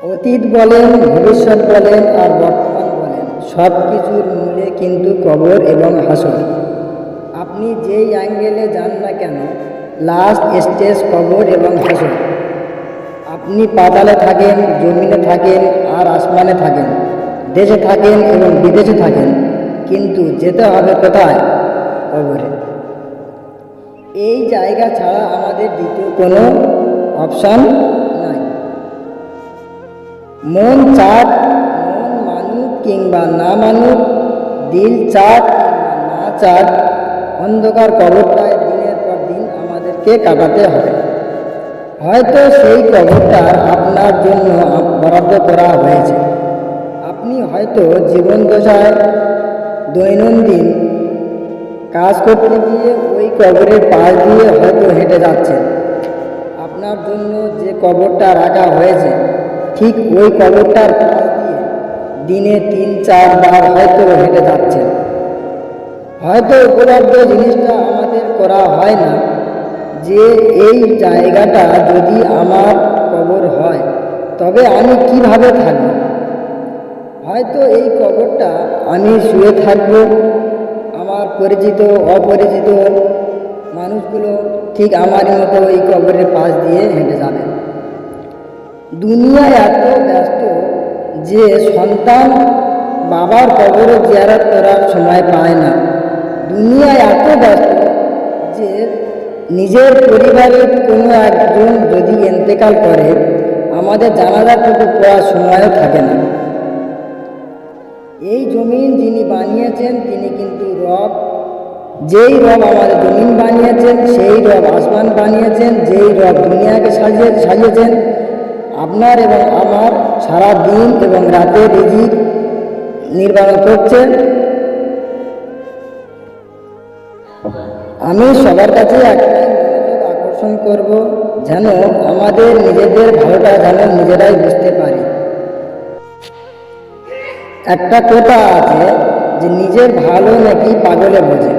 অতীত বলেন, ভবিষ্যৎ বলেন আর বর্তমান বলেন, সব কিছুর মূলে কিন্তু কবর এবং হাসর। আপনি যেই অ্যাঙ্গেলে যান না কেন, লাস্ট স্টেজ কবর এবং হাসর। আপনি পাতালে থাকেন, জমিনে থাকেন আর আসমানে থাকেন, দেশে থাকেন এবং বিদেশে থাকেন, কিন্তু যেতে হবে কোথায়? কবরে। এই জায়গা ছাড়া আমাদের দ্বিতীয় কোনো অপশন নাই। মন চাট, মন মানুক কিংবা না মানুক, দিল চাট কিংবা না চাট, অন্ধকার কবরটায় দিনের পর দিন আমাদেরকে কাটাতে হবে। হয়তো সেই কবরটা আপনার জন্য বরাদ্দ করা হয়েছে। আপনি হয়তো জীবন দশায় দৈনন্দিন কাজ করতে গিয়ে ওই কবরের পাশ দিয়ে হয়তো হেঁটে যাচ্ছেন। আপনার জন্য যে কবরটা রাখা হয়েছে, ঠিক ওই কবরটার পাশ দিয়ে দিনে 3-4 বার হয়তো হেঁটে যাচ্ছেন। হয়তো উপলব্ধ জিনিসটা আমাদের করা হয় না যে এই জায়গাটা যদি আমার কবর হয় তবে আমি কিভাবে থাকব। হয়তো এই কবরটা আমি শুয়ে থাকব, আমার পরিচিত অপরিচিত মানুষগুলো ঠিক আমারই মতো এই কবরের পাশ দিয়ে হেঁটে যাবে। দুনিয়া এত ব্যস্ত যে সন্তান বাবার কবরে জিয়ারত করার সময় পায় না। দুনিয়া এত ব্যস্ত যে নিজের পরিবারের কোনো একজন যদি ইন্তেকাল করে, আমাদের জানাজাটুকু পড়ার সময়ও থাকে না। এই জমিন যিনি বানিয়েছেন তিনি কিন্তু রব। যেই রব আমাদের জমিন বানিয়েছেন, সেই রব আসমান বানিয়েছেন, যেই রব দুনিয়াকে সাজিয়েছেন, আপনার এবং আমার সারা দিন এবং রাতে রিজিক নির্বাহ করছেন। আমি সবার কাছে একটাই মনোযোগ আকর্ষণ করব, যেন আমাদের নিজেদের ভালোটা যেন নিজেরাই বুঝতে পারি। একটা কথা আছে যে নিজের ভালো নাকি পাগলে বোঝে।